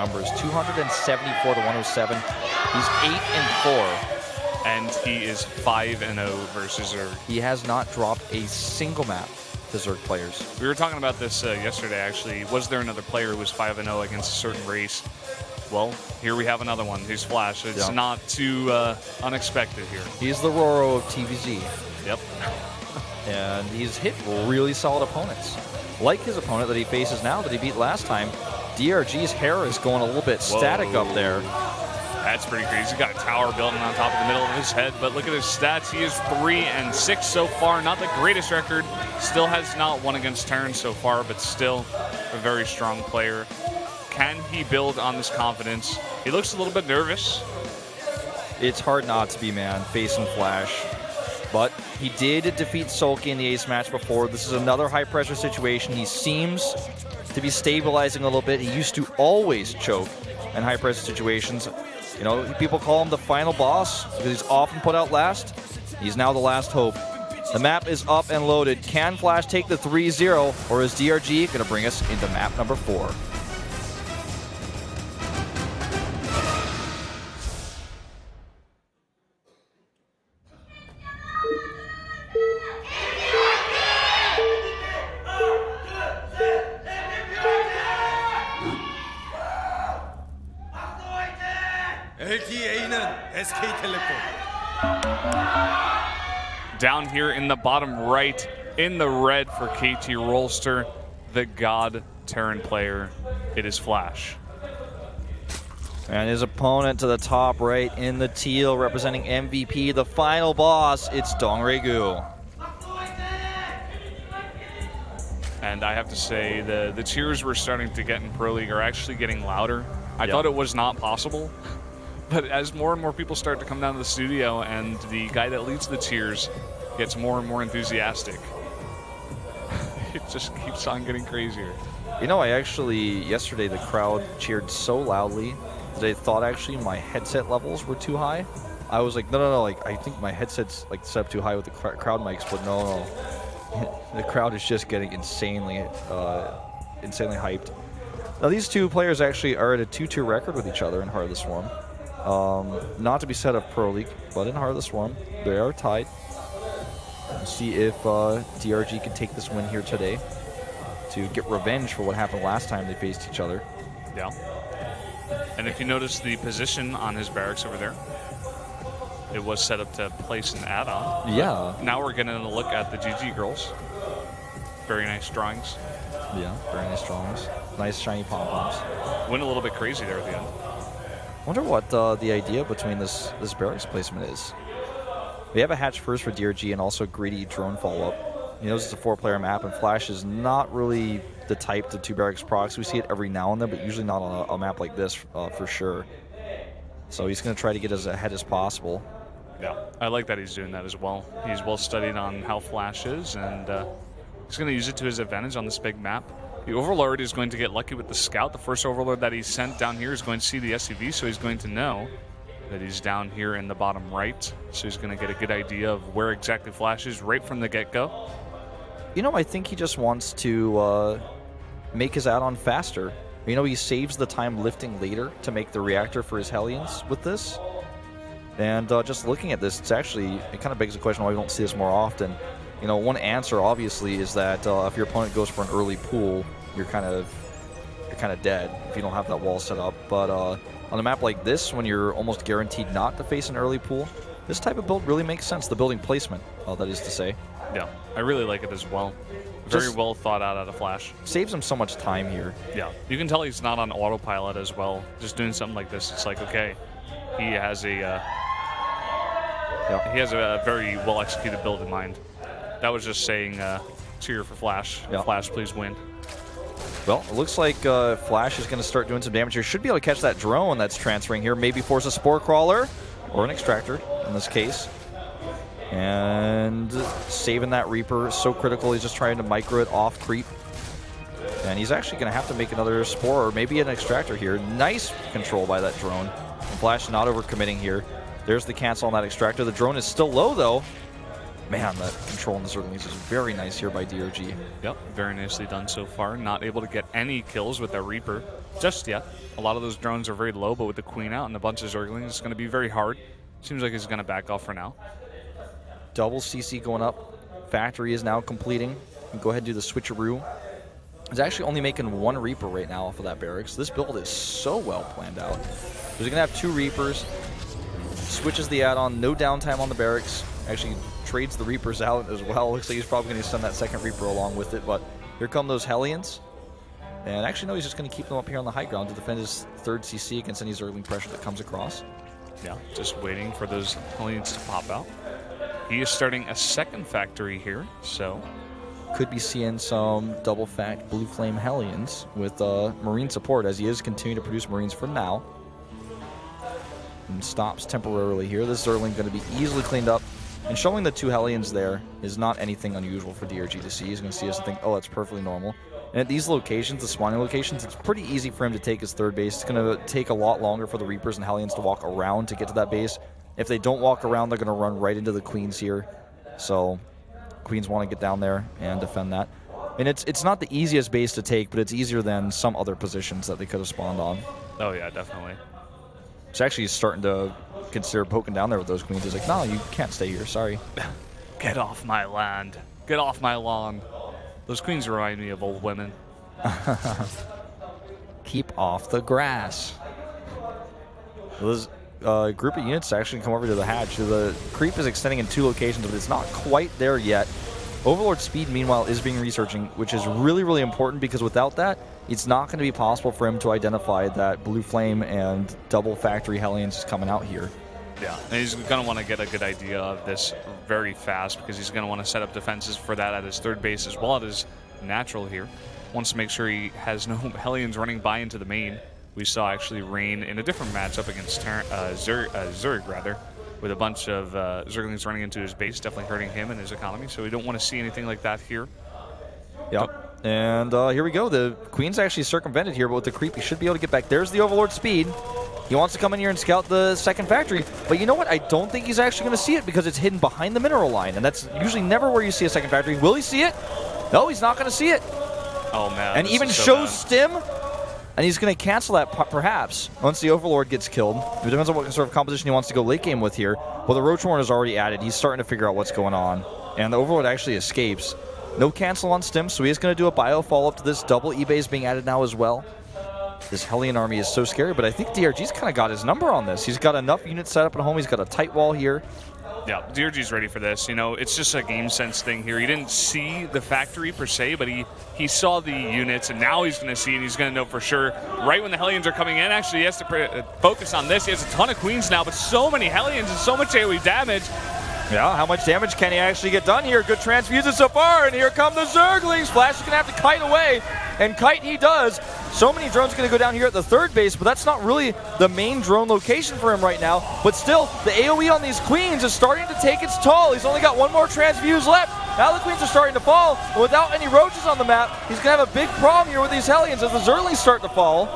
numbers, 274 to 107. He's 8-4. And he is 5-0 versus Zerg. He has not dropped a single map to Zerg players. We were talking about this yesterday, actually. Was there another player who was 5-0 against a certain race? Well, here we have another one. Here's FlaSh. It's not too unexpected here. He's the Roro of TVZ. Yep. And he's hit really solid opponents. Like his opponent that he faces now that he beat last time, DRG's hair is going a little bit static up there. That's pretty crazy. He's got a tower building on top of the middle of his head, but look at his stats. He is 3-6 so far. Not the greatest record. Still has not won against Terran so far, but still a very strong player. Can he build on this confidence? He looks a little bit nervous. It's hard not to be, man, facing FlaSh. But he did defeat Sulky in the ace match before. This is another high-pressure situation. He seems to be stabilizing a little bit. He used to always choke in high-pressure situations. You know, people call him the final boss because he's often put out last. He's now the last hope. The map is up and loaded. Can FlaSh take the 3-0, or is DRG going to bring us into map number 4? Down here in the bottom right, in the red for KT Rolster, the God Terran player, it is FlaSh. And his opponent to the top right in the teal, representing MVP, the final boss, it's DongRaeGu. And I have to say, the cheers we're starting to get in Pro League are actually getting louder. I thought it was not possible. But as more and more people start to come down to the studio and the guy that leads the cheers gets more and more enthusiastic, it just keeps on getting crazier. You know, yesterday the crowd cheered so loudly that I thought actually my headset levels were too high. I was like, no, like, I think my headset's like set up too high with the crowd mics, but no. The crowd is just getting insanely hyped. Now, these two players actually are at a 2-2 record with each other in Heart of the Swarm. Not to be said of Pro League, but in Heart of the Swarm, they are tied. We'll see if DRG can take this win here today to get revenge for what happened last time they faced each other. Yeah. And if you notice the position on his barracks over there, it was set up to place an add-on. Yeah. Now we're getting a look at the GG girls. Very nice drawings. Yeah, very nice drawings. Nice shiny pom-poms. Went a little bit crazy there at the end. Wonder what the idea between this barracks placement is. We have a hatch first for DRG and also greedy drone follow-up. You know, this is a 4-player map, and FlaSh is not really the type to 2 barracks procs. We see it every now and then, but usually not on a map like this for sure. So he's going to try to get as ahead as possible. Yeah, I like that he's doing that as well. He's well studied on how FlaSh is, and he's going to use it to his advantage on this big map. The Overlord is going to get lucky with the Scout. The first Overlord that he sent down here is going to see the SCV, so he's going to know that he's down here in the bottom right. So he's going to get a good idea of where exactly FlaSh is right from the get-go. You know, I think he just wants to make his add-on faster. You know, he saves the time lifting later to make the reactor for his Hellions with this. And just looking at this, it kind of begs the question why we don't see this more often. You know, one answer obviously is that if your opponent goes for an early pool, you're kind of dead if you don't have that wall set up. But on a map like this, when you're almost guaranteed not to face an early pool, this type of build really makes sense. The building placement, that is to say. Yeah, I really like it as well. Very well thought out of FlaSh. Saves him so much time here. Yeah, you can tell he's not on autopilot as well. Just doing something like this, it's like, okay, he has a very well executed build in mind. That was just saying cheer for FlaSh. Yeah. FlaSh, please win. Well, it looks like FlaSh is going to start doing some damage here. Should be able to catch that drone that's transferring here. Maybe force a Spore Crawler or an Extractor in this case. And saving that Reaper, so critical. He's just trying to micro it off creep. And he's actually going to have to make another Spore or maybe an Extractor here. Nice control by that drone. And FlaSh not overcommitting here. There's the cancel on that Extractor. The drone is still low, though. Man, that control on the Zerglings is very nice here by DRG. Yep, very nicely done so far. Not able to get any kills with that Reaper just yet. A lot of those drones are very low, but with the Queen out and a bunch of Zerglings, it's going to be very hard. Seems like he's going to back off for now. Double CC going up. Factory is now completing. Go ahead and do the switcheroo. He's actually only making 1 Reaper right now off of that barracks. This build is so well planned out. He's going to have 2 Reapers. Switches the add-on. No downtime on the barracks. Actually trades the Reapers out as well. Looks like he's probably going to send that second Reaper along with it. But here come those Hellions. And actually, no, he's just going to keep them up here on the high ground to defend his 3rd CC against any Zergling pressure that comes across. Yeah, just waiting for those Hellions to pop out. He is starting a 2nd factory here, so could be seeing some double fact Blue Flame Hellions with Marine support, as he is continuing to produce Marines for now. And stops temporarily here. This Zergling going to be easily cleaned up. And showing the 2 Hellions there is not anything unusual for DRG to see. He's going to see us and think, oh, that's perfectly normal. And at these locations, the spawning locations, it's pretty easy for him to take his 3rd base. It's going to take a lot longer for the Reapers and Hellions to walk around to get to that base. If they don't walk around, they're going to run right into the Queens here. So Queens want to get down there and defend that. And it's not the easiest base to take, but it's easier than some other positions that they could have spawned on. Oh yeah, definitely. It's actually starting to consider poking down there with those Queens. He's like, no, you can't stay here, sorry. Get off my land. Get off my lawn. Those Queens remind me of old women. Keep off the grass. Those group of units actually come over to the hatch. The creep is extending in 2 locations, but it's not quite there yet. Overlord speed, meanwhile, is being researching, which is really, really important, because without that, it's not going to be possible for him to identify that Blue Flame and double factory Hellions is coming out here. Yeah, and he's going to want to get a good idea of this very fast, because he's going to want to set up defenses for that at his 3rd base as well as his natural here. Wants to make sure he has no Hellions running by into the main. We saw actually Rain in a different matchup against Zerg, rather, with a bunch of Zerglings running into his base, definitely hurting him and his economy. So we don't want to see anything like that here. Yep. And here we go. The Queen's actually circumvented here, but with the creep, he should be able to get back. There's the Overlord speed. He wants to come in here and scout the 2nd factory. But you know what? I don't think he's actually going to see it, because it's hidden behind the mineral line. And that's usually never where you see a 2nd factory. Will he see it? No, he's not going to see it. Oh, man. And even so shows bad. Stim. And he's going to cancel that perhaps once the Overlord gets killed. It depends on what sort of composition he wants to go late game with here. Well, the Roach Warren is already added. He's starting to figure out what's going on. And the Overlord actually escapes. No cancel on Stim, so he is going to do a bio follow-up to this. Double E-base being added now as well. This Hellion army is so scary, but I think DRG's kind of got his number on this. He's got enough units set up at home. He's got a tight wall here. Yeah, DRG's ready for this. You know, it's just a game sense thing here. He didn't see the factory per se, but he saw the units, and now he's going to see, and he's going to know for sure. Right when the Hellions are coming in, actually, he has to focus on this. He has a ton of Queens now, but so many Hellions and so much AoE damage. Yeah, how much damage can he actually get done here? Good transfusion so far, and here come the Zerglings. FlaSh is going to have to kite away, and kite he does. So many drones going to go down here at the 3rd base, but that's not really the main drone location for him right now. But still, the AoE on these Queens is starting to take its toll. He's only got 1 more transfuse left. Now the Queens are starting to fall, and without any roaches on the map, he's going to have a big problem here with these Hellions as the Zerglings start to fall.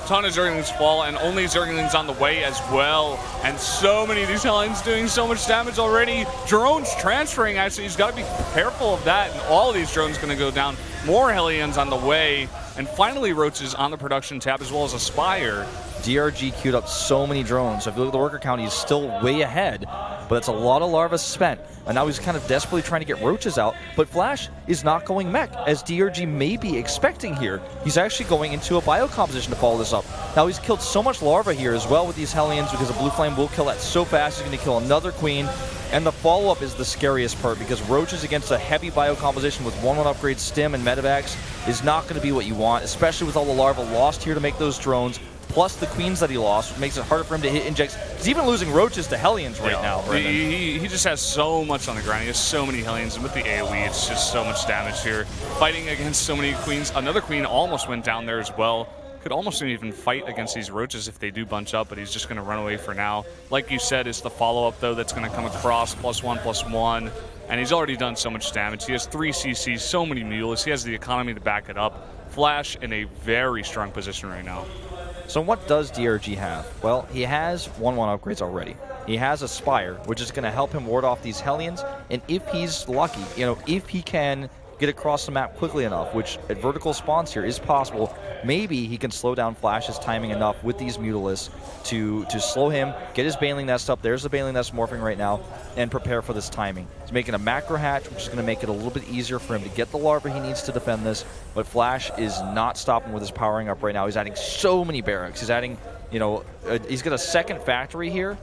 Ton of Zerglings fall, and only Zerglings on the way as well. And so many of these Hellions doing so much damage already. Drones transferring, actually, he's got to be careful of that. And all of these drones going to go down. More Hellions on the way. And finally, Roaches on the production tab, as well as Aspire. DRG queued up so many drones. So if you look at the worker count, he's still way ahead. But it's a lot of larvae spent. And now he's kind of desperately trying to get roaches out. But FlaSh is not going mech, as DRG may be expecting here. He's actually going into a bio composition to follow this up. Now he's killed so much larva here as well with these Hellions, because the Blue Flame will kill that so fast. He's going to kill another Queen. And the follow-up is the scariest part, because roaches against a heavy bio composition with 1-1 upgrade stim and medevacs is not going to be what you want, especially with all the larvae lost here to make those drones, plus the Queens that he lost, which makes it harder for him to hit injects. He's even losing roaches to Hellions right now. He just has so much on the ground. He has so many Hellions, and with the AoE, it's just so much damage here. Fighting against so many Queens. Another Queen almost went down there as well. Could almost even fight against these roaches if they do bunch up, but he's just going to run away for now. Like you said, it's the follow-up, though, that's going to come across, +1/+1, and he's already done so much damage. He has 3 CCs, so many mules. He has the economy to back it up. FlaSh in a very strong position right now. So what does DRG have? Well, he has 1-1 upgrades already. he has a Spire, which is going to help him ward off these Hellions. And if he's lucky, if he can get across the map quickly enough, which at vertical spawns here is possible, maybe he can slow down FlaSh's timing enough with these Mutalisks to slow him, get his Baneling Nest up. There's the Baneling Nest morphing right now, and prepare for this timing. He's making a macro hatch, which is going to make it a little bit easier for him to get the larva he needs to defend this, but FlaSh is not stopping with his powering up right now. He's adding so many barracks. He's adding, he's got a second factory here.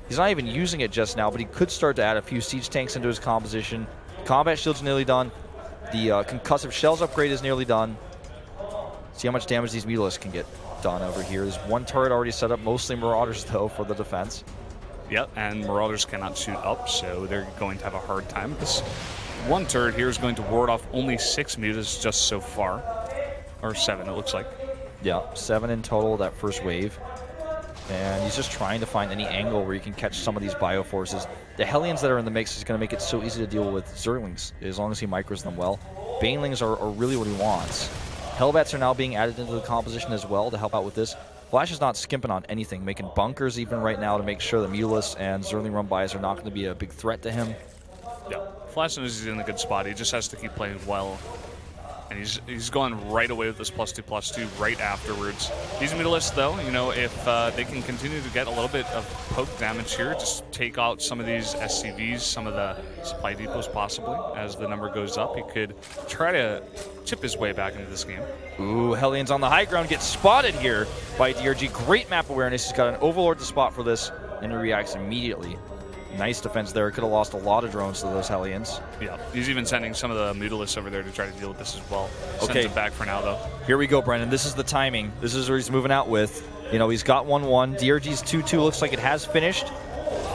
He's not even using it just now, but he could start to add a few siege tanks into his composition. Combat shield's nearly done. The concussive shells upgrade is nearly done. See how much damage these Mutalisks can get done over here. There's one turret already set up, mostly Marauders though for the defense. Yep, and Marauders cannot shoot up, so they're going to have a hard time. This one turret here is going to ward off only 6 Mutalisks just so far. Or 7, it looks like. Yeah, 7 in total, that first wave. And he's just trying to find any angle where you can catch some of these bioforces. The Hellions that are in the mix is going to make it so easy to deal with Zerglings, as long as he micros them well. Banelings are really what he wants. Hellbats are now being added into the composition as well to help out with this. FlaSh is not skimping on anything, making bunkers even right now to make sure the Mutalisks and Zergling run-bys are not going to be a big threat to him. Yeah, FlaSh knows he's in a good spot. He just has to keep playing well. And he's going right away with this +2/+2 right afterwards. These Mutalisks, though, if they can continue to get a little bit of poke damage here, just take out some of these SCVs, some of the supply depots possibly, as the number goes up, he could try to chip his way back into this game. Ooh, Hellions on the high ground get spotted here by DRG. Great map awareness. He's got an Overlord to spot for this, and he reacts immediately. Nice defense there. Could have lost a lot of drones to those Hellions. Yeah, he's even sending some of the Mutalisks over there to try to deal with this as well. Sends it back for now, though. Here we go, Brendan. This is the timing. This is where he's moving out with. He's got 1-1. DRG's 2-2 looks like it has finished,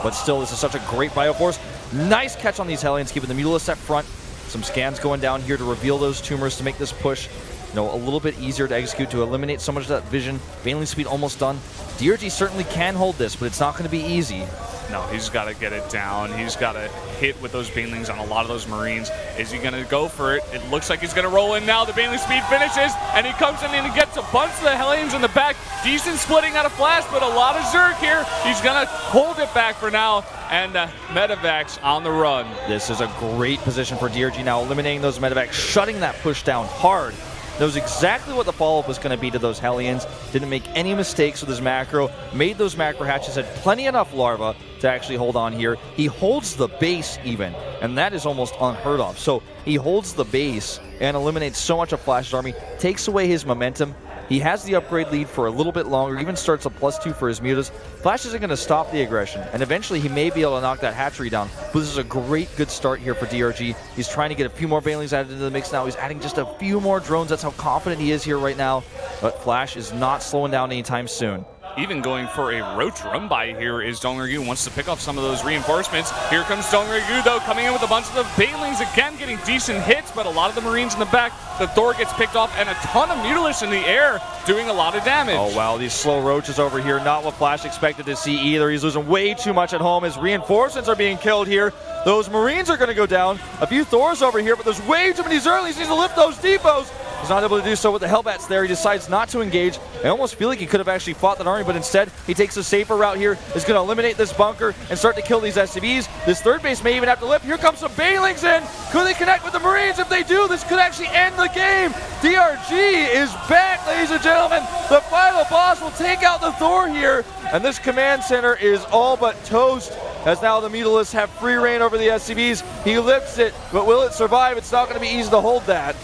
but still, this is such a great Bioforce. Nice catch on these Hellions, keeping the Mutalisks up front. Some scans going down here to reveal those tumors to make this push a little bit easier to execute, to eliminate so much of that vision. Baneling speed almost done. DRG certainly can hold this, but it's not going to be easy. No, he's got to get it down. He's got to hit with those Banelings on a lot of those Marines. Is he going to go for it? It looks like he's going to roll in now. The Baneling speed finishes, and he comes in and he gets a bunch of the Hellions in the back. Decent splitting out of FlaSh, but a lot of Zerg here. He's going to hold it back for now, and Medivacs on the run. This is a great position for DRG now, eliminating those Medivacs, shutting that push down hard. Knows exactly what the follow-up was going to be to those Hellions. Didn't make any mistakes with his macro. Made those macro hatches. Had plenty enough larva to actually hold on here. He holds the base even, and that is almost unheard of. So he holds the base and eliminates so much of FlaSh's army. Takes away his momentum. He has the upgrade lead for a little bit longer. Even starts a +2 for his Mutas. FlaSh isn't going to stop the aggression, and eventually he may be able to knock that hatchery down. But this is a good start here for DRG. He's trying to get a few more Banelings added into the mix now. He's adding just a few more drones. That's how confident he is here right now. But FlaSh is not slowing down anytime soon. Even going for a Roach run-by here is DongRaeGu. Wants to pick off some of those reinforcements. Here comes DongRaeGu, though, coming in with a bunch of the Banelings again, getting decent hits, but a lot of the Marines in the back. The Thor gets picked off, and a ton of Mutalisks in the air, doing a lot of damage. Oh, wow, these slow Roaches over here, not what FlaSh expected to see either. He's losing way too much at home. His reinforcements are being killed here. Those Marines are going to go down. A few Thors over here, but there's way too many Zerglings. He needs to lift those depots. He's not able to do so with the Hellbats there. He decides not to engage. I almost feel like he could have actually fought that army, but instead he takes a safer route here. Is going to eliminate this bunker and start to kill these SCVs. This third base may even have to lift. Here comes some Banelings in. Could they connect with the Marines? If they do, this could actually end the game. DRG is back, ladies and gentlemen. The final boss will take out the Thor here, and this command center is all but toast, as now the Mutalisks have free reign over the SCVs. He lifts it, but will it survive? It's not going to be easy to hold that.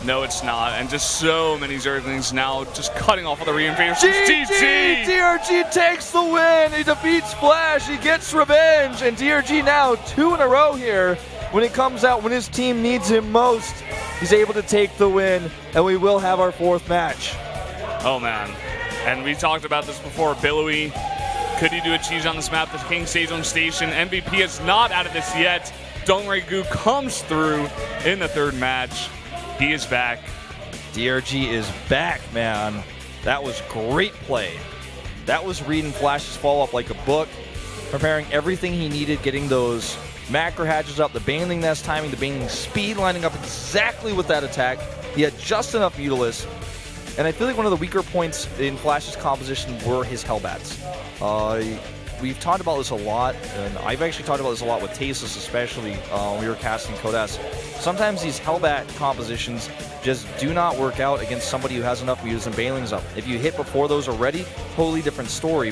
No, it's not. And just so many Zerglings now just cutting off all the reinforcements. GG! DRG takes the win. He defeats FlaSh. He gets revenge. And DRG now 2 in a row here. When it comes out, when his team needs him most, he's able to take the win. And we will have our 4th match. Oh, man. And we talked about this before. Billowy, could he do a cheese on this map? The King stays on station. MVP is not out of this yet. DongRaeGu comes through in the 3rd match. He is back. DRG is back, man. That was great play. That was reading FlaSh's follow-up like a book, preparing everything he needed, getting those macro hatches up, the Baneling Nest timing, the Baneling speed lining up exactly with that attack. He had just enough Mutalisks. And I feel like one of the weaker points in FlaSh's composition were his Hellbats. we've talked about this a lot, and I've actually talked about this a lot with Tasteless, especially when we were casting Code S. Sometimes these Hellbat compositions just do not work out against somebody who has enough mutas and Bailings up. If you hit before those are ready, totally different story.